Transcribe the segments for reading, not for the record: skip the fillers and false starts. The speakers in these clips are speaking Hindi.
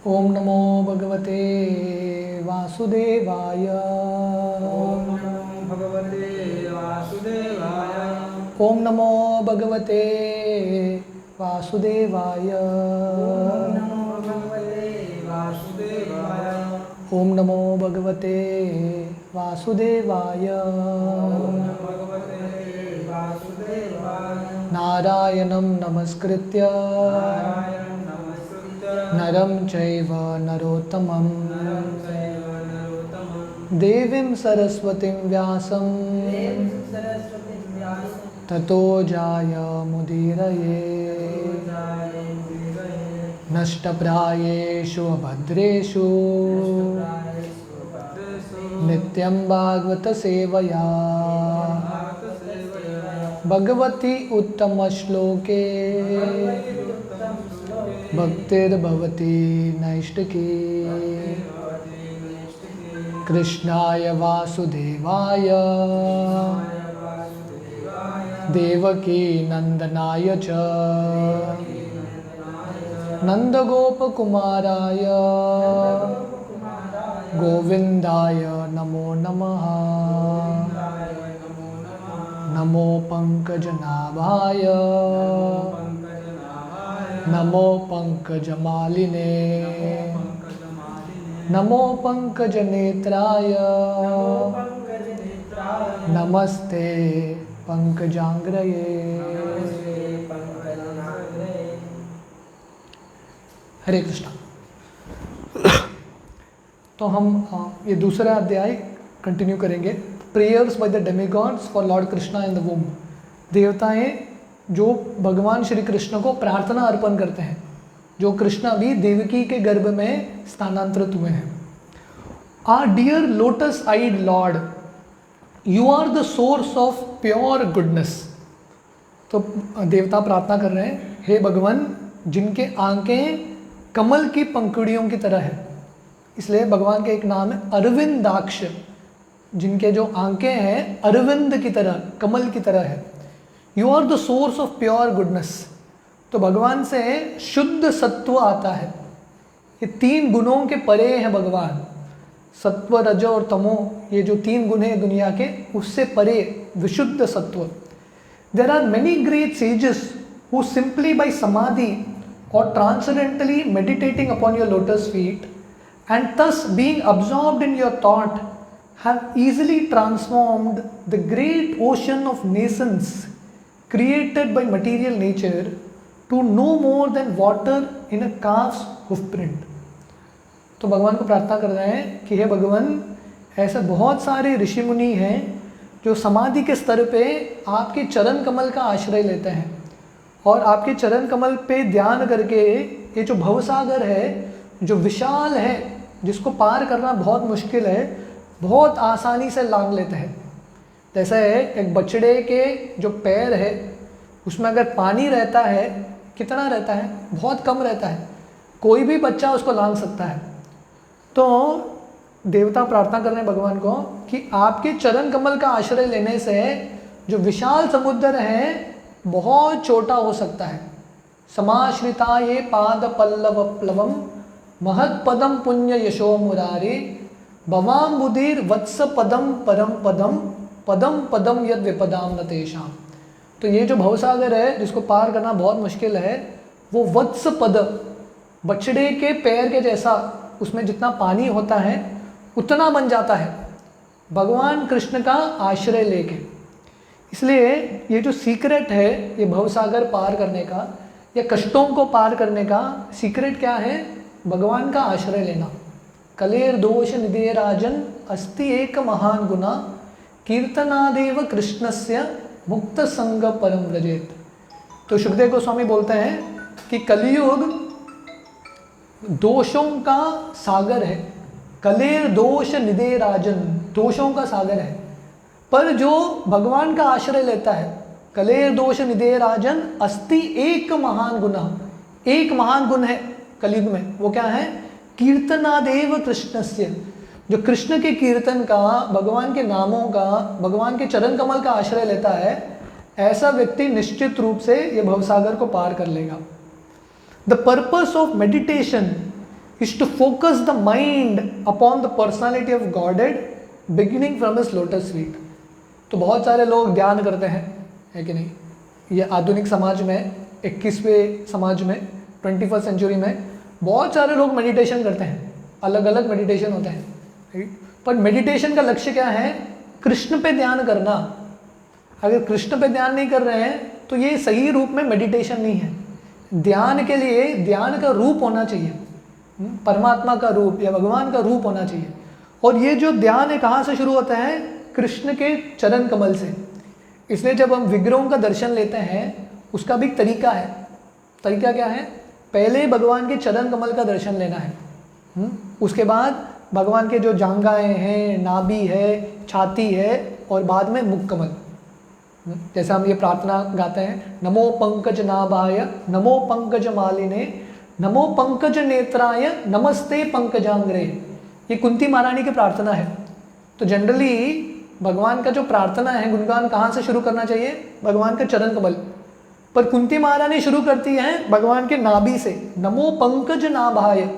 ओम नमो भगवते वासुदेवाय। ओम नमो भगवते वासुदेवाय। ओम नमो भगवते वासुदेवाय। ओम नमो भगवते वासुदेवाय। ओम नमो भगवते वासुदेवाय। ओम नमो भगवते वासुदेवाय। नारायणं नमस्कृत्य नारायणं नमस्कृत्य नरं चैव नरोत्तमं नरं चैव नरोत्तमं देवीं सरस्वतीं व्यासं देवीं सरस्वतीं व्यासं ततो जायमुदीरये। ततोऽजायमुदीरये। नष्टप्रायेषु अभद्रेषु नष्टप्रायेषु भद्रेषु नित्यं भागवत सेवया भागवतसेवया भगवती उत्तमश्लोके भगवतीरुत्तमं श्लोके भक्तिर्भवति नैष्टिकी। भक्तिर्भवति नैष्टिकी। कृष्णाय वासुदेवाय कृष्णाय वासुदेवाय देवकी नंदनाय च नन्दनाय च नंदगोपकुमाराय नन्दगोपकुमाराय गोविंदाय नमो नमः। गोविन्दाय नमो नमः। नमो पंकजनाभाय पङ्कजनाभाय नमो पंकजमालिने पङ्कजमालिने नमो पंकजनेत्राय नमो पङ्कजनेत्राय नमस्ते पंकजांग्रये। नमस्ते पङ्कजाङ्घ्रे। हरे कृष्णा। तो हम ये दूसरा अध्याय कंटिन्यू करेंगे। Prayers by the demigods for Lord Krishna in the womb. देवताएं जो भगवान श्री कृष्ण को प्रार्थना अर्पण करते हैं, जो कृष्णा भी देवकी के गर्भ में स्थानांतरित हुए हैं। Our dear lotus eyed lord, you are the source of pure goodness. तो देवता प्रार्थना कर रहे हैं, हे भगवान जिनके आंखें कमल की पंखुड़ियों की तरह है, इसलिए भगवान का एक नाम है अरविंदाक्ष, जिनके जो आंखें हैं अरविंद की तरह, कमल की तरह है। You are the source of pure goodness. तो भगवान से शुद्ध सत्व आता है। ये तीन गुणों के परे हैं भगवान, सत्व रज और तमो, ये जो तीन गुण हैं दुनिया के, उससे परे विशुद्ध सत्व। There are many great sages who simply by samadhi और transcendentally meditating upon your lotus feet and thus being absorbed in your thought have easily transformed the great ocean of nations created by material nature to no more than water in a calf's hoof print। तो भगवान को प्रार्थना कर रहे हैं कि हे भगवान, ऐसे बहुत सारे ऋषि मुनि हैं जो समाधि के स्तर पे आपके चरण कमल का आश्रय लेते हैं, और आपके चरण कमल पे ध्यान करके ये जो भवसागर है, जो विशाल है, जिसको पार करना बहुत मुश्किल है, बहुत आसानी से लांघ लेते हैं। जैसे एक बछड़े के जो पैर है उसमें अगर पानी रहता है, कितना रहता है? बहुत कम रहता है, कोई भी बच्चा उसको लांघ सकता है। तो देवता प्रार्थना कर रहे हैं भगवान को कि आपके चरण कमल का आश्रय लेने से जो विशाल समुद्र है बहुत छोटा हो सकता है। समाश्रिता ये पाद पल्लव प्लवम महत् पदम पुण्य यशो मुरारे भवाम बुधिर वत्स पदम परम पदम पदम पदम यद विपदाम न तेषाम। तो ये जो भवसागर है जिसको पार करना बहुत मुश्किल है, वो वत्स पद, बछड़े के पैर के जैसा, उसमें जितना पानी होता है उतना बन जाता है भगवान कृष्ण का आश्रय लेके। इसलिए ये जो सीक्रेट है ये भवसागर पार करने का या कष्टों को पार करने का सीक्रेट क्या है? भगवान का आश्रय लेना। कलेर दोष निधे राजन अस्ति एक महान गुना कीर्तनादेव कृष्णस्य मुक्त संग परम व्रजेत। तो सुखदेव गोस्वामी बोलते हैं कि कलियुग दोषों का सागर है। कलेर दोष निधे राजन, दोषों का सागर है, पर जो भगवान का आश्रय लेता है, कलेर दोष निधे राजन अस्ति एक महान गुना, एक महान गुण है कलयुग में, वो क्या है? कीर्तनादेव कृष्णस्य। जो कृष्ण के कीर्तन का, भगवान के नामों का, भगवान के चरण कमल का आश्रय लेता है, ऐसा व्यक्ति निश्चित रूप से ये भवसागर को पार कर लेगा। The purpose of meditation is to focus the mind upon the personality of Godhead beginning from his lotus feet. तो बहुत सारे लोग ध्यान करते हैं, है कि नहीं? ये आधुनिक समाज में, 21वें समाज में, 21st सेंचुरी में बहुत सारे लोग मेडिटेशन करते हैं, अलग अलग मेडिटेशन होते हैं, right? पर मेडिटेशन का लक्ष्य क्या है? कृष्ण पे ध्यान करना। अगर कृष्ण पे ध्यान नहीं कर रहे हैं तो ये सही रूप में मेडिटेशन नहीं है। ध्यान के लिए ध्यान का रूप होना चाहिए, परमात्मा का रूप या भगवान का रूप होना चाहिए। और ये जो ध्यान है कहाँ से शुरू होता है? कृष्ण के चरण कमल से। इसलिए जब हम विग्रहों का दर्शन लेते हैं उसका भी तरीका है। तरीका क्या है? पहले भगवान के चरण कमल का दर्शन लेना है, उसके बाद भगवान के जो जांघाएं हैं, नाभि है, छाती है, और बाद में मुख कमल। जैसे हम ये प्रार्थना गाते हैं, नमो पंकज नाभाय नमो पंकज मालिने नमो पंकज नेत्राय नमस्ते पंकजांग्रे। ये कुंती महारानी की प्रार्थना है। तो जनरली भगवान का जो प्रार्थना है, गुणगान कहाँ से शुरू करना चाहिए? भगवान के चरण कमल। पर कुंती महारानी शुरू करती हैं भगवान के नाभि से, नमो पंकज नाभाय।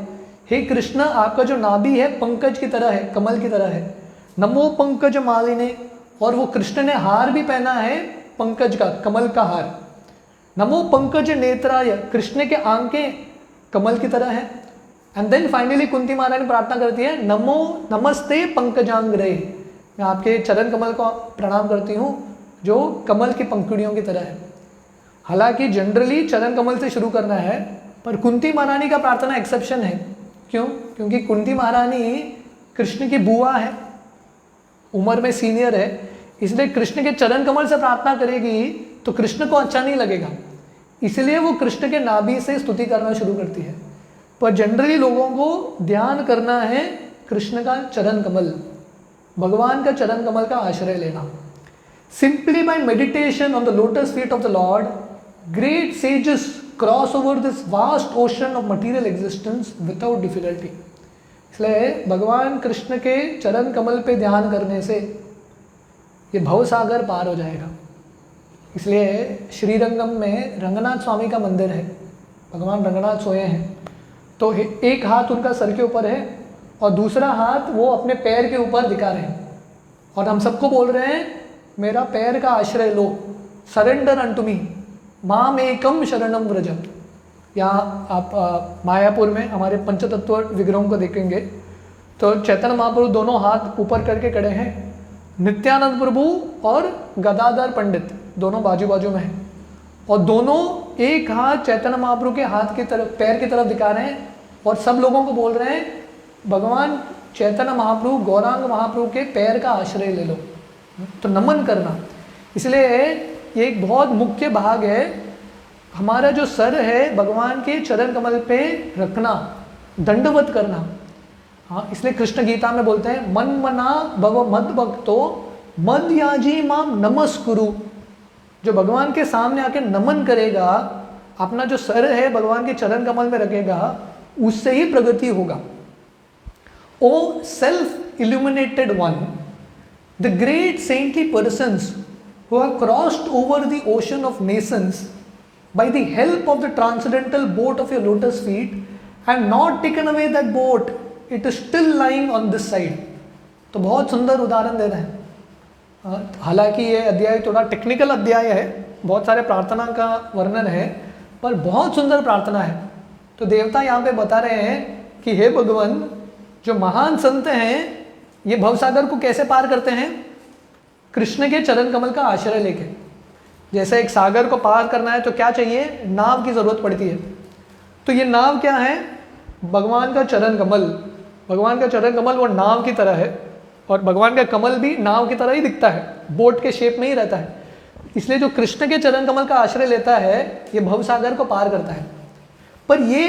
हे कृष्ण, आपका जो नाभि है पंकज की तरह है, कमल की तरह है। नमो पंकज मालिने, और वो कृष्ण ने हार भी पहना है पंकज का, कमल का हार। नमो पंकज नेत्राय, कृष्ण के आंखें कमल की तरह है। एंड देन फाइनली कुंती महारानी प्रार्थना करती है, नमो नमस्ते पंकजांग्रे। मैं आपके चरण कमल को प्रणाम करती हूँ जो कमल की पंखुड़ियों की तरह है। हालांकि जनरली चरण कमल से शुरू करना है, पर कुंती महारानी का प्रार्थना एक्सेप्शन है। क्यों? क्योंकि कुंती महारानी कृष्ण की बुआ है, उम्र में सीनियर है, इसलिए कृष्ण के चरण कमल से प्रार्थना करेगी तो कृष्ण को अच्छा नहीं लगेगा, इसलिए वो कृष्ण के नाभि से स्तुति करना शुरू करती है। पर जनरली लोगों को ध्यान करना है कृष्ण का चरण कमल, भगवान का चरण कमल का आश्रय लेना। Simply by meditation on the lotus feet of the lord, great sages cross over this vast ocean of material existence without difficulty. इसलिए भगवान कृष्ण के चरण कमल पे ध्यान करने से ये भवसागर पार हो जाएगा। इसलिए श्रीरंगम में रंगनाथ स्वामी का मंदिर है, भगवान रंगनाथ सोए हैं, तो एक हाथ उनका सर के ऊपर है और दूसरा हाथ वो अपने पैर के ऊपर दिखा रहे हैं, और हम सबको बोल रहे हैं मेरा पैर का आश्रय लो, सरेंडर अनटू मी, माम एकम शरणम व्रज। यहाँ आप मायापुर में हमारे पंचतत्व विग्रहों को देखेंगे तो चैतन्य महाप्रभु दोनों हाथ ऊपर करके खड़े हैं, नित्यानंद प्रभु और गदाधर पंडित दोनों बाजू बाजू में हैं, और दोनों एक हाथ चैतन्य महाप्रभु के हाथ की तरफ, पैर की तरफ दिखा रहे हैं, और सब लोगों को बोल रहे हैं भगवान चैतन्य महाप्रभु, गौरांग महाप्रभु के पैर का आश्रय ले लो, तो नमन करना। इसलिए ये एक बहुत मुख्य भाग है, हमारा जो सर है भगवान के चरण कमल पे रखना, दंडवत करना। हाँ, इसलिए कृष्ण गीता में बोलते हैं मन मना भव मद भक्तो मद याजी माम नमस्कुरु। जो भगवान के सामने आके नमन करेगा, अपना जो सर है भगवान के चरण कमल में रखेगा, उससे ही प्रगति होगा। O self illuminated one, the great saintly persons who have crossed over the ocean of nations by the help of the transcendental boat of your lotus feet and not taken away that boat, it is still lying on this side। तो बहुत सुंदर उदाहरण दे रहे हैं। हालांकि ये अध्याय थोड़ा टेक्निकल अध्याय है, बहुत सारे प्रार्थना का वर्णन है, पर बहुत सुंदर प्रार्थना है। तो देवता यहाँ पे बता रहे हैं कि हे भगवान, जो महान संत हैं ये भवसागर को कैसे पार करते हैं? कृष्ण के चरण कमल का आश्रय लेके। जैसे एक सागर को पार करना है तो क्या चाहिए? नाव की जरूरत पड़ती है। तो ये नाव क्या है? भगवान का चरण कमल। भगवान का चरण कमल वो नाव की तरह है, और भगवान का कमल भी नाव की तरह ही दिखता है, बोट के शेप में ही रहता है। इसलिए जो कृष्ण के चरण कमल का आश्रय लेता है ये भवसागर को पार करता है। पर ये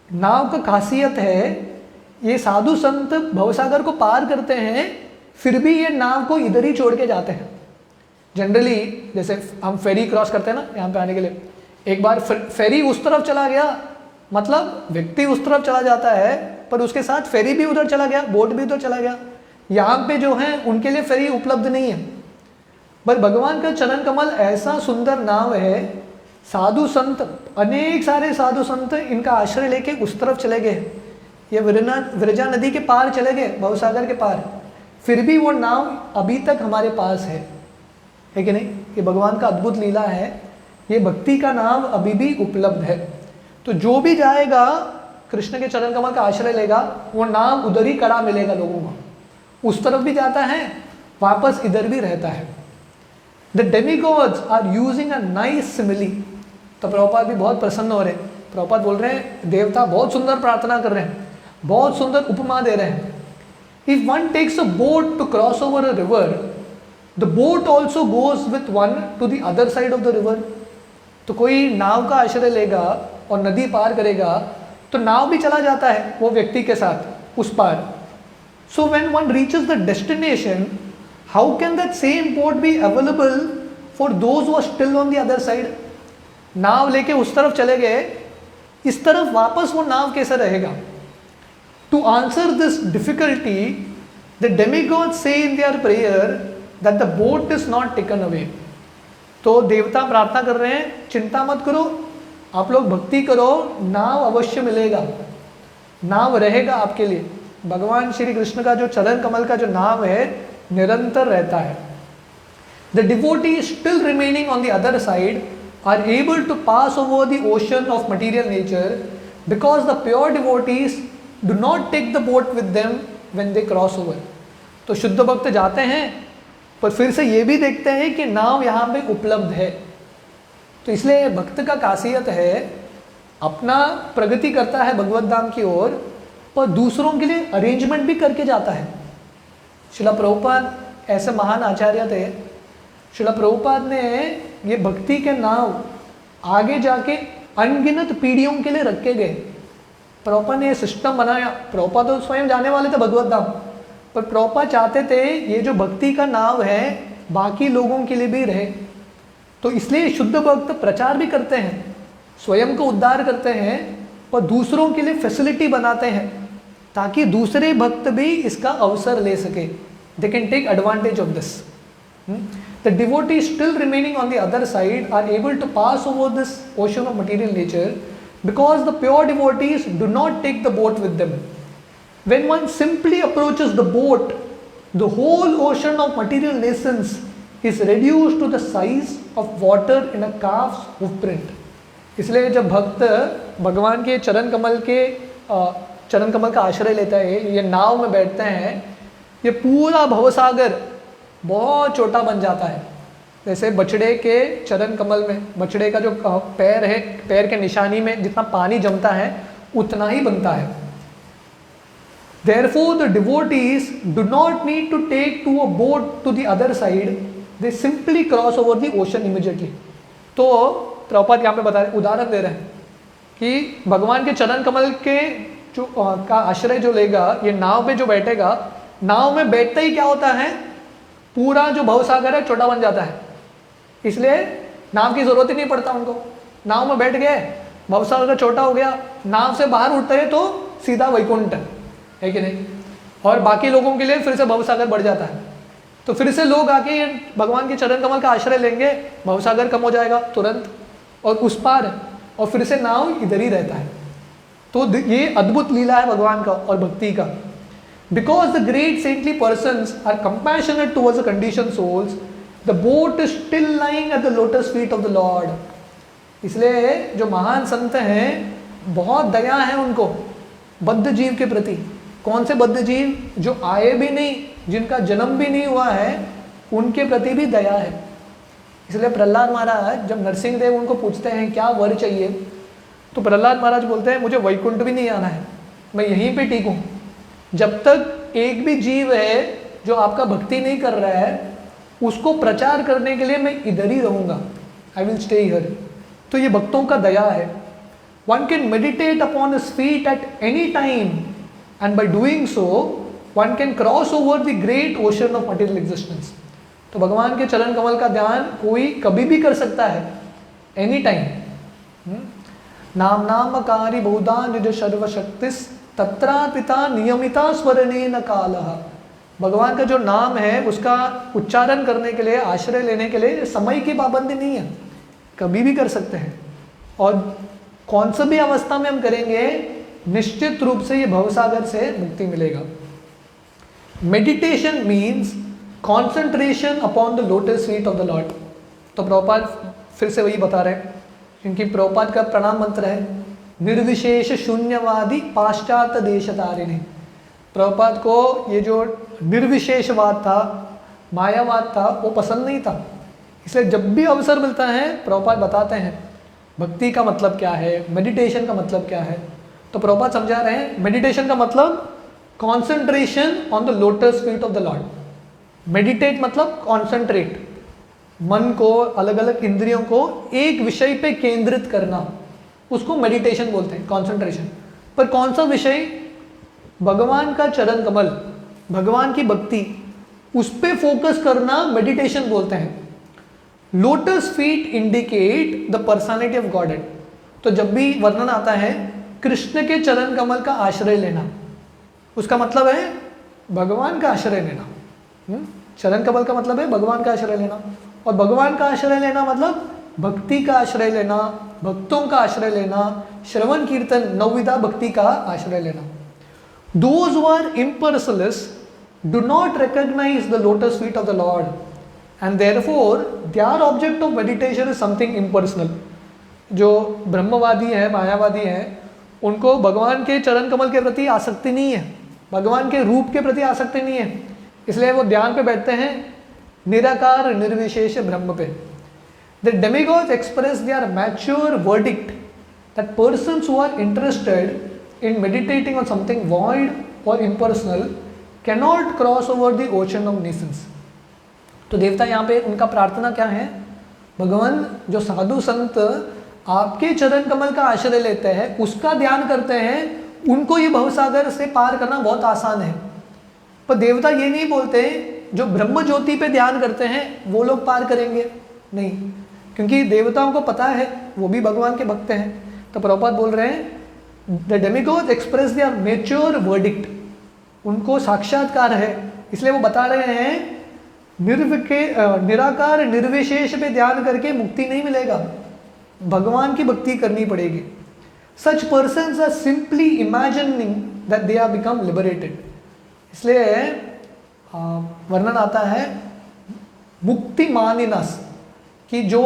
नाव का खासियत है, ये साधु संत भवसागर को पार करते हैं फिर भी ये नाव को इधर ही छोड़ के जाते हैं। जनरली जैसे हम फेरी क्रॉस करते हैं ना यहाँ पे आने के लिए, एक बार फेरी उस तरफ चला गया, मतलब व्यक्ति उस तरफ चला जाता है पर उसके साथ फेरी भी उधर चला गया, बोट भी उधर चला गया। यहाँ पे जो है उनके लिए फेरी उपलब्ध नहीं है। पर भगवान का चरण कमल ऐसा सुंदर नाव है, साधु संत, अनेक सारे साधु संत इनका आश्रय लेके उस तरफ चले गए, ये विरजा नदी के पार चले गए, भवसागर के पार, फिर भी वो नाव अभी तक हमारे पास है कि नहीं? ये भगवान का अद्भुत लीला है, ये भक्ति का नाम अभी भी उपलब्ध है। तो जो भी जाएगा कृष्ण के चरण कमल का आश्रय लेगा, वो नाम उधर ही कड़ा मिलेगा लोगों को, उस तरफ भी जाता है, वापस इधर भी रहता है। The demigods are using a nice simile. तो प्रभुपाद भी बहुत प्रसन्न हो रहे हैं। प्रभुपाद बोल रहे हैं देवता बहुत सुंदर प्रार्थना कर रहे हैं, बहुत सुंदर उपमा दे रहे हैं। If one takes a boat to cross over a river, the boat also goes with one to the other side of the river. तो कोई नाव का आश्रय लेगा और नदी पार करेगा, तो नाव भी चला जाता है वो व्यक्ति के साथ उस पार। So when one reaches the destination, how can that same boat be available for those who are still on the other side? नाव लेके उस तरफ चले गए, इस तरफ वापस वो नाव कैसे रहेगा? To answer this difficulty, the demigods say in their prayer that the boat is not taken away. तो देवता प्रार्थना कर रहे हैं, चिंता मत करो, आप लोग भक्ति करो, नाव अवश्य मिलेगा, नाव रहेगा आपके लिए। भगवान श्री कृष्ण का जो चरण कमल का जो नाव है निरंतर रहता है। The devotee still remaining on the other side are able to pass over the ocean of material nature because the pure devotees do not take the boat with them when they cross over। तो शुद्ध भक्त जाते हैं, पर फिर से ये भी देखते हैं कि नाव यहाँ पे उपलब्ध है। तो इसलिए भक्त का खासियत है, अपना प्रगति करता है भगवत धाम की ओर, पर दूसरों के लिए अरेंजमेंट भी करके जाता है। श्रील प्रभुपाद ऐसे महान आचार्य थे, श्रील प्रभुपाद ने ये भक्ति के नाव आगे जाके अनगिनत पीढ़ियों के लिए रखे गए। प्रभुपाद ने ये सिस्टम बनाया। प्रभुपाद तो स्वयं जाने वाले थे भगवत धाम, पर प्रभुपाद चाहते थे ये जो भक्ति का नाव है बाकी लोगों के लिए भी रहे। तो इसलिए शुद्ध भक्त प्रचार भी करते हैं, स्वयं को उद्धार करते हैं, पर दूसरों के लिए फैसिलिटी बनाते हैं ताकि दूसरे भक्त भी इसका अवसर ले सके। They can take advantage of this. The devotees still remaining on the other side are able to pass over this ocean of material nature because the pure devotees do not take the boat with them. When one simply approaches the boat, the whole ocean of material nations is reduced to the size of water in a calf's hoof print. इसलिए जब भक्त भगवान के चरण कमल का आश्रय लेता है, ये नाव में बैठते हैं, ये पूरा भवसागर बहुत छोटा बन जाता है। जैसे बछड़े के चरण कमल में बछड़े का जो पैर है, पैर के निशानी में जितना पानी जमता है उतना ही बनता है। Therefore the devotees do not need to take to a boat to the other side, they simply cross over the ocean immediately। तो प्रभुपाद यहाँ पे बता रहे, उदाहरण दे रहे हैं कि भगवान के चरण कमल के जो का आश्रय जो लेगा, ये नाव पे जो बैठेगा, नाव में बैठते ही क्या होता है, पूरा जो भवसागर है छोटा बन जाता है। इसलिए नाव की जरूरत ही नहीं पड़ता उनको। नाव में बैठ गए, भवसागर छोटा हो गया, नाव से बाहर उठते हैं तो सीधा वैकुंठ है कि नहीं। और बाकी लोगों के लिए फिर से भवसागर बढ़ जाता है। तो फिर से लोग आके भगवान के चरण कमल का आश्रय लेंगे, भवसागर कम हो जाएगा तुरंत और उस पार, और फिर से नाव इधर ही रहता है। तो ये अद्भुत लीला है भगवान का और भक्ति का। Because the great saintly persons are compassionate towards the conditioned souls, the boat is still lying at the lotus feet of the Lord। इसलिए जो महान संत हैं बहुत दया है उनको बद्ध जीव के प्रति। कौन से बद्ध जीव? जो आए भी नहीं, जिनका जन्म भी नहीं हुआ है, उनके प्रति भी दया है। इसलिए प्रहलाद महाराज जब नरसिंह देव उनको पूछते हैं क्या वर चाहिए, तो प्रहलाद महाराज बोलते हैं मुझे वैकुंठ भी नहीं आना है, मैं यहीं पे ठीक हूँ। जब तक एक भी जीव है जो आपका भक्ति नहीं कर रहा है, उसको प्रचार करने के लिए मैं इधर ही रहूँगा, आई विल स्टे हियर। तो ये भक्तों का दया है। One can meditate upon his feet at any time and by doing so one can cross over the great ocean of material existence. तो भगवान के चरण कमल का ध्यान कोई कभी भी कर सकता है, एनी टाइम। नाम नामकारी बहुधा निज सर्वशक्तिस तत्रा पिता नियमिता स्वरने न कालः। भगवान का जो नाम है उसका उच्चारण करने के लिए, आश्रय लेने के लिए समय की पाबंदी नहीं है। कभी भी कर सकते हैं, और कौन सा भी अवस्था में हम करेंगे निश्चित रूप से ये भवसागर से मुक्ति मिलेगा। Meditation means concentration upon the lotus feet of the Lord. तो प्रभुपाद फिर से वही बता रहे हैं, क्योंकि प्रभुपाद का प्रणाम मंत्र है निर्विशेष शून्यवादी पाश्चात्य देशतारिणी। प्रभुपाद को ये जो निर्विशेषवाद था, मायावाद था, वो पसंद नहीं था। इसलिए जब भी अवसर मिलता है प्रभुपाद बताते हैं भक्ति का मतलब क्या है, मेडिटेशन का मतलब क्या है। तो प्रभुपाद समझा रहे हैं मेडिटेशन का मतलब concentration on the lotus feet of the Lord. Meditate मतलब कॉन्सेंट्रेट, मन को, अलग अलग इंद्रियों को एक विषय पे केंद्रित करना, उसको मेडिटेशन बोलते हैं, कॉन्सेंट्रेशन। पर कौन सा विषय? भगवान का चरण कमल, भगवान की भक्ति, उस पे फोकस करना मेडिटेशन बोलते हैं। Lotus feet indicate the personality of godhead. तो जब भी वर्णन आता है कृष्ण के चरण कमल का आश्रय लेना, उसका मतलब है भगवान का आश्रय लेना। चरण कमल का मतलब है भगवान का आश्रय लेना, और भगवान का आश्रय लेना मतलब भक्ति का आश्रय लेना, भक्तों का आश्रय लेना, श्रवण कीर्तन नवविधा भक्ति का आश्रय लेना। Those who are impersonalists do not recognize the lotus feet of the Lord, and therefore their object of meditation is something impersonal. जो ब्रह्मवादी है, मायावादी है, उनको भगवान के चरण कमल के प्रति आसक्ति नहीं है, भगवान के रूप के प्रति आसक्ति नहीं है, इसलिए वो ध्यान पे बैठते हैं निराकार निर्विशेष ब्रह्म पे। The demigods express their mature verdict that persons who are interested in meditating on something void or impersonal cannot cross over the ocean of nescience. तो देवता यहाँ पे उनका प्रार्थना क्या है? भगवान जो साधु संत आपके चरण कमल का आश्रय लेते हैं, उसका ध्यान करते हैं, उनको ये भवसागर से पार करना बहुत आसान है। पर देवता ये नहीं बोलते जो ब्रह्म ज्योति पे ध्यान करते हैं वो लोग पार करेंगे, नहीं, क्योंकि देवताओं को पता है वो भी भगवान के भक्त हैं। तो प्रभुपाद बोल रहे हैं the demigods express their mature verdict, उनको साक्षात्कार है, इसलिए वो बता रहे हैं निराकार निर्विशेष पे ध्यान करके मुक्ति नहीं मिलेगा, भगवान की भक्ति करनी पड़ेगी। Such persons are simply imagining that they are become liberated. इसलिए वर्णन आता है मुक्ति मानिनस कि जो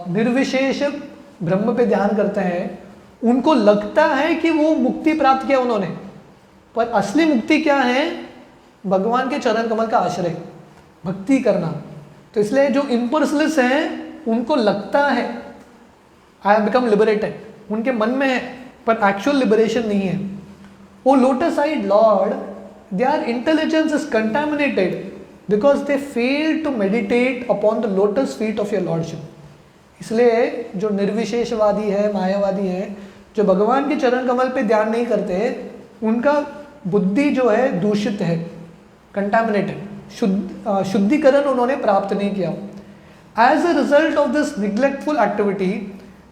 निर्विशेष ब्रह्म पे ध्यान करते हैं उनको लगता है कि वो मुक्ति प्राप्त किया उन्होंने, पर असली मुक्ति क्या है? भगवान के चरण कमल का आश्रय, भक्ति करना। तो इसलिए जो इम्पर्सनलिस्ट हैं उनको लगता है आई हैव बिकम लिबरेटेड, उनके मन में है, पर एक्चुअल लिबरेशन नहीं है। O lotus eyed Lord, their intelligence is contaminated because they fail to meditate upon the lotus feet of your lordship. इसलिए जो निर्विशेषवादी है, मायावादी है, जो भगवान के चरण कमल पे ध्यान नहीं करते, उनका बुद्धि जो है दूषित है, कंटामिनेटेड, शुद्धिकरण उन्होंने प्राप्त नहीं किया। As a result of this neglectful activity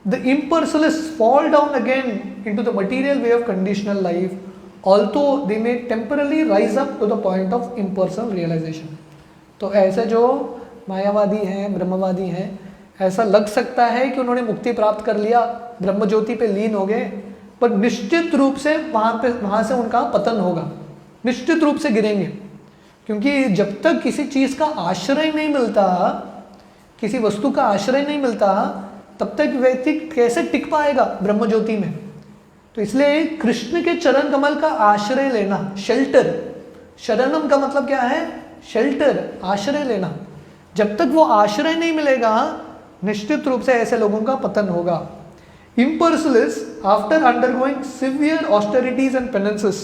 the impersonalists fall down again into the material way of conditional life, although they may temporarily rise up to the point of impersonal realization. तो ऐसे जो मायावादी हैं, ब्रह्मवादी हैं, ऐसा लग सकता है कि उन्होंने मुक्ति प्राप्त कर लिया, ब्रह्म ज्योति पे लीन हो गए, पर निश्चित रूप से वहाँ से उनका पतन होगा, निश्चित रूप से गिरेंगे। क्योंकि जब तक किसी चीज़ का आश्रय नहीं मिलता, किसी वस्तु का आश्रय नहीं मिलता, तब तक व्यक्ति कैसे टिक पाएगा ब्रह्म ज्योति में। तो इसलिए कृष्ण के चरण कमल का आश्रय लेना, शेल्टर, शरणम का मतलब क्या है? शेल्टर, आश्रय लेना। जब तक वो आश्रय नहीं मिलेगा, निश्चित रूप से ऐसे लोगों का पतन होगा। Impersonalists, after undergoing severe austerities and penances,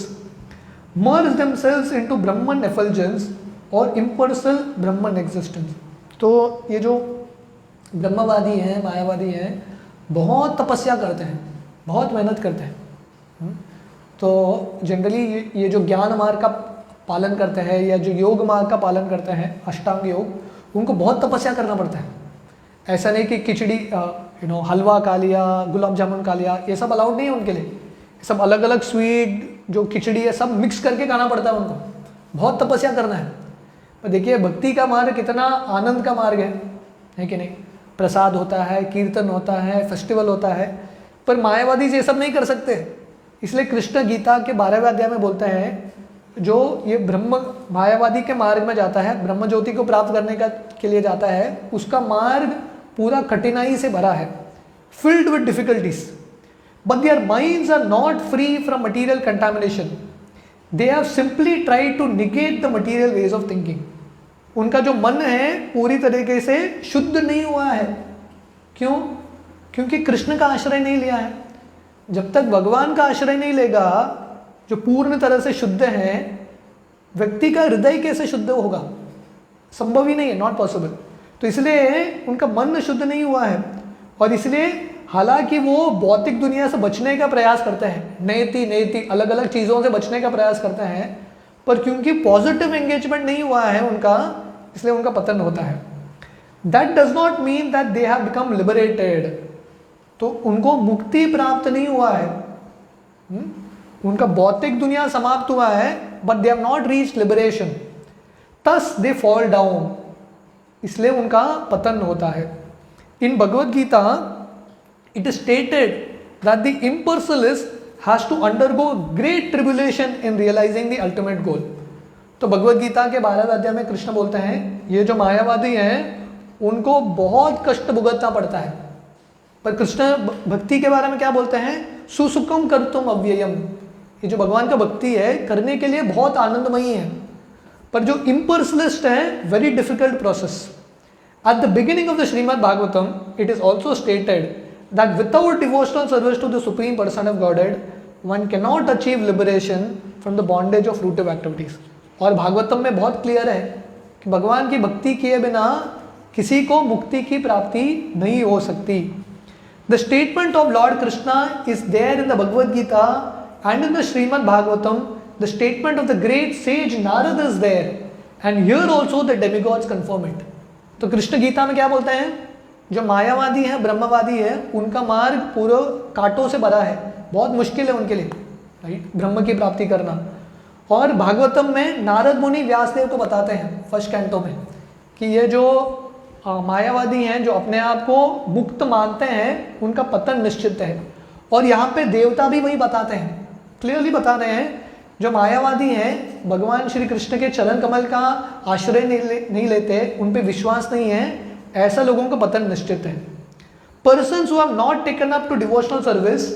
merge themselves into Brahman effulgence or impersonal Brahman existence. तो ये जो ब्रह्मवादी हैं, मायावादी हैं, बहुत तपस्या करते हैं, बहुत मेहनत करते हैं। तो जनरली ये जो ज्ञान मार्ग का पालन करते हैं या जो योग मार्ग का पालन करते हैं, अष्टांग योग, उनको बहुत तपस्या करना पड़ता है। ऐसा नहीं कि खिचड़ी हलवा खा लिया, गुलाब जामुन खा लिया, ये सब अलाउड नहीं है उनके लिए। सब अलग अलग स्वीट जो खिचड़ी है सब मिक्स करके खाना पड़ता है उनको, बहुत तपस्या करना है। पर देखिए भक्ति का मार्ग कितना आनंद का मार्ग है कि नहीं? प्रसाद होता है, कीर्तन होता है, फेस्टिवल होता है, पर मायावादी ये सब नहीं कर सकते। इसलिए कृष्ण गीता के 12वें अध्याय में बोलते हैं जो ये ब्रह्म मायावादी के मार्ग में जाता है, ब्रह्म ज्योति को प्राप्त करने के लिए जाता है, उसका मार्ग पूरा कठिनाई से भरा है, filled with difficulties, but their minds are not free from material contamination, they have simply tried to negate the material ways of thinking. उनका जो मन है पूरी तरीके से शुद्ध नहीं हुआ है। क्यों? क्योंकि कृष्ण का आश्रय नहीं लिया है। जब तक भगवान का आश्रय नहीं लेगा जो पूर्ण तरह से शुद्ध है, व्यक्ति का हृदय कैसे शुद्ध होगा? संभव ही नहीं है, नॉट पॉसिबल। तो इसलिए उनका मन शुद्ध नहीं हुआ है, और इसलिए हालांकि वो भौतिक दुनिया से बचने का प्रयास करते हैं, नेति अलग अलग चीज़ों से बचने का प्रयास करते हैं, पर क्योंकि पॉजिटिव एंगेजमेंट नहीं हुआ है उनका, इसलिए उनका पतन होता है। That does not mean that they have become liberated, तो उनको मुक्ति प्राप्त नहीं हुआ है। उनका भौतिक दुनिया समाप्त हुआ है, but they have not reached liberation, thus they fall down, इसलिए उनका पतन होता है। In Bhagavad Gita it is stated that the impersonalist has to undergo great tribulation in realizing the ultimate goal। तो भगवद गीता के 12वें अध्याय में कृष्ण बोलते हैं ये जो मायावादी हैं उनको बहुत कष्ट भुगतना पड़ता है, पर कृष्ण भक्ति के बारे में क्या बोलते हैं? सुसुखम कर्तुम अव्ययम। ये जो भगवान का भक्ति है करने के लिए बहुत आनंदमयी है, पर जो इम्पर्सनलिस्ट है very difficult process. At the beginning of the Shrimad Bhagavatam it is also stated that without devotional service to the Supreme Person of Godhead, one cannot achieve liberation from the bondage of fruitive activities। और भागवतम में बहुत क्लियर है कि भगवान की भक्ति किए बिना किसी को मुक्ति की प्राप्ति नहीं हो सकती। The statement of Lord Krishna is there in the Bhagavad Gita and in the Srimad Bhagavatam. The statement of the great sage Narada is there, and here also the demigods confirm it। तो कृष्ण गीता में क्या बोलते हैं? जो मायावादी है, ब्रह्मवादी है, उनका मार्ग पूरा कांटों से भरा है, बहुत मुश्किल है उनके लिए, राइट, ब्रह्म की प्राप्ति करना। और भागवतम में नारद मुनि व्यासदेव को बताते हैं फर्स्ट कैंटो में कि ये जो मायावादी हैं जो अपने आप को मुक्त मानते हैं उनका पतन निश्चित है। और यहाँ पे देवता भी वही बताते हैं, क्लियरली बता रहे हैं जो मायावादी हैं भगवान श्री कृष्ण के चरण कमल का आश्रय नहीं लेते, उन पे विश्वास नहीं है, ऐसा लोगों का पतन निश्चित है। Persons who have not taken up to devotional service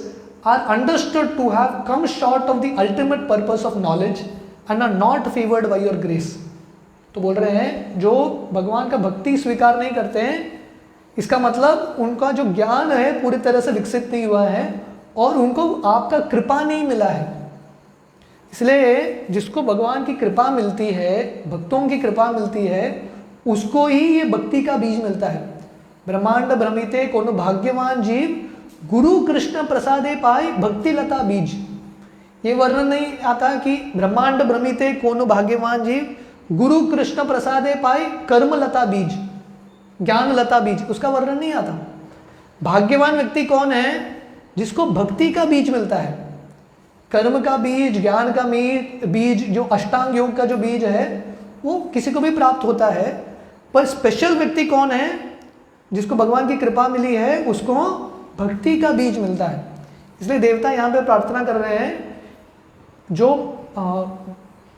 are understood to have come short of the ultimate purpose of knowledge and are not favored by your grace। तो बोल रहे हैं जो भगवान का भक्ति स्वीकार नहीं करते हैं, इसका मतलब उनका जो ज्ञान है पूरी तरह से विकसित नहीं हुआ है और उनको आपका कृपा नहीं मिला है। इसलिए जिसको भगवान की कृपा मिलती है, भक्तों की कृपा मिलती है, उसको ही ये भक्ति का बीज मिलता है। ब्रह्मांड भ्रमिते कोनो भाग्यवान जीव गुरु कृष्ण प्रसादे पाए भक्ति लता बीज। ये वर्णन नहीं आता कि ब्रह्मांड भ्रमिते कोनो भाग्यवान जीव गुरु कृष्ण प्रसादे पाए कर्म लता बीज, ज्ञान लता बीज, उसका वर्णन नहीं आता। भाग्यवान व्यक्ति कौन है? जिसको भक्ति का बीज मिलता है। कर्म का बीज, ज्ञान का बीज, जो अष्टांग योग का जो बीज है वो किसी को भी प्राप्त होता है, पर स्पेशल व्यक्ति कौन है? जिसको भगवान की कृपा मिली है उसको भक्ति का बीज मिलता है। इसलिए देवता यहाँ पे प्रार्थना कर रहे हैं जो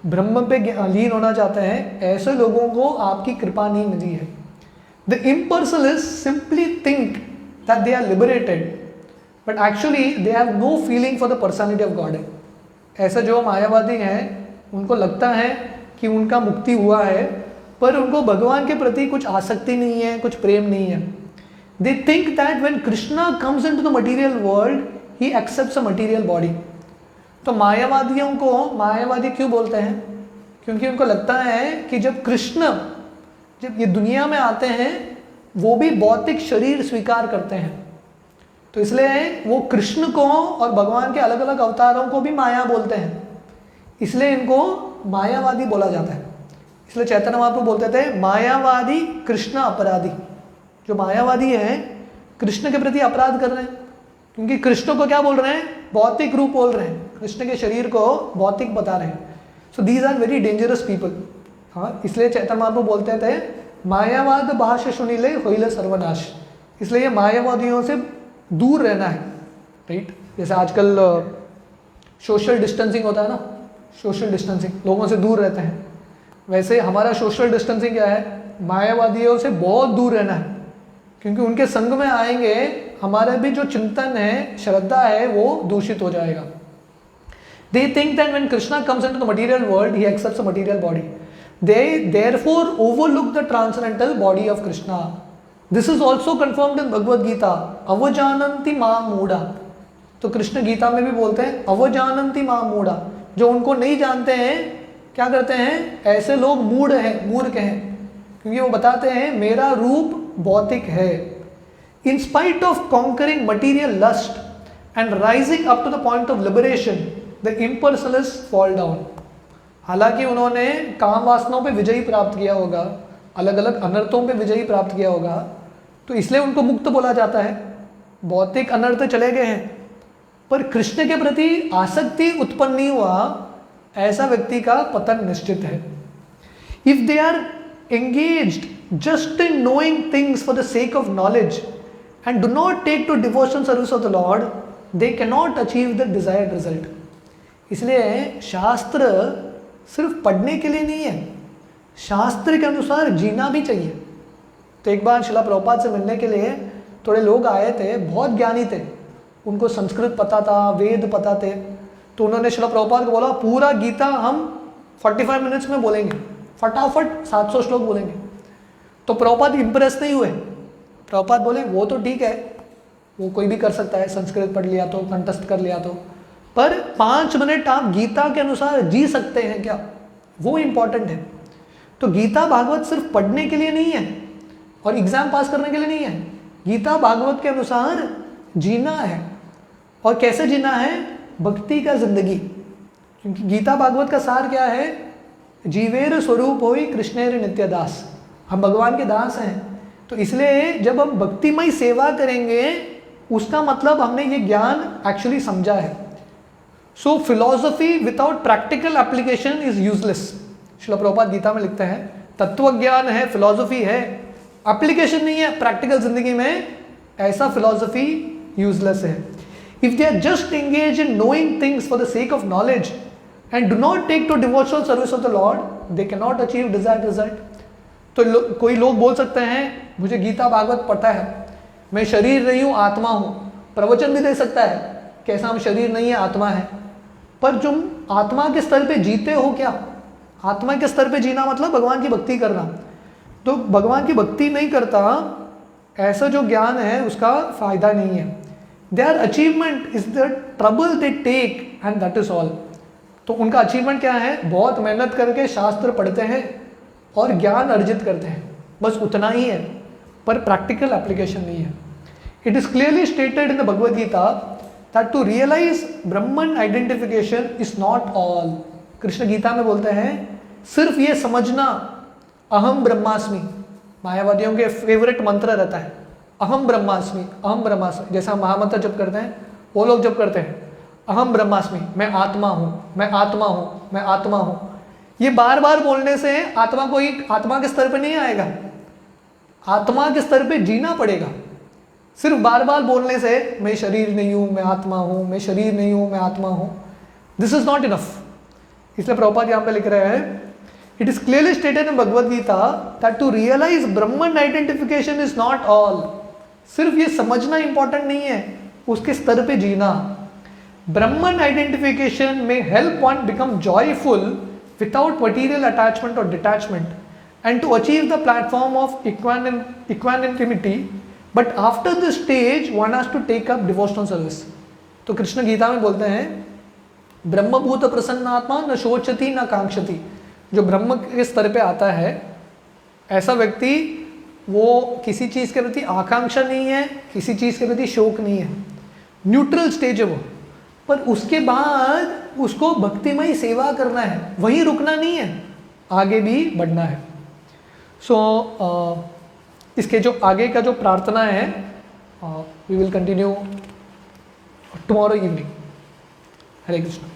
ब्रह्म पे लीन होना चाहते हैं, ऐसे लोगों को आपकी कृपा नहीं मिली है। The impersonalist simply think that they are liberated but actually they have no feeling for the personality of God. ऐसे जो मायावादी हैं उनको लगता है कि उनका मुक्ति हुआ है, पर उनको भगवान के प्रति कुछ आसक्ति नहीं है, कुछ प्रेम नहीं है। They think that when Krishna comes into the material world he accepts a material body. तो मायावादियों को मायावादी क्यों बोलते हैं? क्योंकि उनको लगता है कि जब कृष्ण जब ये दुनिया में आते हैं वो भी भौतिक शरीर स्वीकार करते हैं, तो इसलिए वो कृष्ण को और भगवान के अलग अलग अवतारों को भी माया बोलते हैं, इसलिए इनको मायावादी बोला जाता है। इसलिए चैतन्य महाप्रभु बोलते थे मायावादी कृष्ण अपराधी। जो मायावादी हैं कृष्ण के प्रति अपराध कर रहे हैं, क्योंकि कृष्ण को क्या बोल रहे हैं? भौतिक रूप बोल रहे हैं, कृष्ण के शरीर को भौतिक बता रहे हैं। So these are very dangerous people. हाँ, इसलिए चैतन्य महाप्रभु बोलते थे मायावाद भाष्य सुनिले होइले सर्वनाश। इसलिए ये मायावादियों से दूर रहना है, राइट। जैसे आजकल सोशल डिस्टेंसिंग होता है ना, सोशल डिस्टेंसिंग, लोगों से दूर रहते हैं, वैसे हमारा सोशल डिस्टेंसिंग क्या है, मायावादियों से बहुत दूर रहना है, क्योंकि उनके संग में आएंगे हमारा भी जो चिंतन है, श्रद्धा है, वो दूषित हो जाएगा। They think that when Krishna comes into the material world, he accepts a material body. They therefore overlook the transcendental body of Krishna. This is also confirmed in Bhagavad Gita. Avajananti ma mooda. तो कृष्ण गीता में भी बोलते हैं अवजानंति मा मूढ़ा, जो उनको नहीं जानते हैं क्या करते हैं, ऐसे लोग मूढ़ हैं, मूर्ख हैं, क्योंकि वो बताते हैं मेरा रूप भौतिक है। In spite of conquering material lust and rising up to the point of liberation the impersonalist fall down. हालांकि उन्होंने काम वासनाओं पे विजयी प्राप्त किया होगा, अलग अलग अनर्थों पे विजयी प्राप्त किया होगा, तो इसलिए उनको मुक्त बोला जाता है। भौतिक अनर्थ चले गए हैं, पर कृष्ण के प्रति आसक्ति उत्पन्न नहीं हुआ, ऐसा व्यक्ति का पतन निश्चित है। If they are engaged just in knowing things for the sake of knowledge and do not take to devotion service of the lord, they can not achieve the desired result. इसलिए शास्त्र सिर्फ पढ़ने के लिए नहीं है, शास्त्र के अनुसार जीना भी चाहिए। तो एक बार शिला प्रभुपाद से मिलने के लिए थोड़े लोग आए थे, बहुत ज्ञानी थे, उनको संस्कृत पता था, वेद पता थे, तो उन्होंने शिला प्रभुपाद को बोला पूरा गीता हम 45 मिनट्स में बोलेंगे, फटाफट 700 श्लोक बोलेंगे। तो प्रभुपाद इंप्रेस नहीं हुए। प्रभुपाद बोले वो तो ठीक है, वो कोई भी कर सकता है, संस्कृत पढ़ लिया तो, कंठस्थ कर लिया तो, पर 5 मिनट आप गीता के अनुसार जी सकते हैं क्या, वो इंपॉर्टेंट है। तो गीता भागवत सिर्फ पढ़ने के लिए नहीं है और एग्जाम पास करने के लिए नहीं है, गीता भागवत के अनुसार जीना है। और कैसे जीना है, भक्ति का जिंदगी। क्योंकि गीता भागवत का सार क्या है, जीवेर स्वरूप होई कृष्णेर नित्य दास, हम भगवान के दास हैं। तो इसलिए जब हम भक्तिमय सेवा करेंगे उसका मतलब हमने ये ज्ञान एक्चुअली समझा है। So philosophy without practical application is useless. Srila Prabhupada Gita में लिखते हैं तत्व ज्ञान है, फिलॉसफी है, एप्लीकेशन नहीं है प्रैक्टिकल जिंदगी में, ऐसा फिलॉसफी यूजलेस है। If they are just engage in knowing things for the sake of knowledge and do not take to devotional service of the lord, they can not achieve desired result. तो कोई लोग बोल सकते हैं मुझे गीता भागवत पता है, मैं शरीर नहीं हूँ आत्मा हूँ, प्रवचन भी दे सकता है कैसा हम शरीर नहीं है आत्मा है, पर तुम आत्मा के स्तर पे जीते हो क्या? आत्मा के स्तर पे जीना मतलब भगवान की भक्ति करना। तो भगवान की भक्ति नहीं करता, ऐसा जो ज्ञान है उसका फायदा नहीं है। Their achievement is the trouble they take and that is all. तो उनका अचीवमेंट क्या है, बहुत मेहनत करके शास्त्र पढ़ते हैं और ज्ञान अर्जित करते हैं, बस उतना ही है, पर प्रैक्टिकल एप्लीकेशन नहीं है। It is clearly stated in the Bhagavad Gita that to realize Brahman identification is not all. Krishna Gita में बोलते हैं सिर्फ ये समझना अहम ब्रह्मास्मि, मायावादियों के फेवरेट मंत्र रहता है अहम ब्रह्मास्मि, अहम ब्रह्मास्मि। जैसा महामंत्र जप करते हैं वो लोग जप करते हैं अहम ब्रह्मास्मि, मैं आत्मा हूँ, मैं आत्मा हूँ, मैं आत्मा हूँ। ये बार बार बोलने से आत्मा को ही आत्मा के स्तर पे नहीं आएगा, आत्मा के स्तर पे जीना पड़ेगा। सिर्फ बार बार बोलने से मैं शरीर नहीं हूँ, मैं आत्मा हूँ, मैं शरीर नहीं हूँ, मैं आत्मा हूँ, दिस इज नॉट इनफ। इसलिए प्रभुपाद यहाँ पे लिख रहे हैं it is clearly stated in Bhagavad Gita that to realize Brahman identification is not all. सिर्फ ये समझना इंपॉर्टेंट नहीं है, उसके स्तर पे जीना। ब्रह्मन आइडेंटिफिकेशन में help one become joyful without material attachment और detachment and to achieve the platform of equanimity, but after this stage one has to take up devotional service. तो कृष्ण गीता में बोलते हैं ब्रह्मभूत प्रसन्नात्मा न शोचति न कांक्षति। जो ब्रह्म के स्तर पे आता है ऐसा व्यक्ति, वो किसी चीज़ के प्रति आकांक्षा नहीं है, किसी चीज़ के प्रति शोक नहीं है, न्यूट्रल स्टेज है वो। पर उसके बाद उसको भक्तिमय सेवा करना है, वहीं रुकना नहीं है, आगे भी बढ़ना है। सो इसके जो आगे का जो प्रार्थना है we will continue tomorrow evening. Hare Krishna.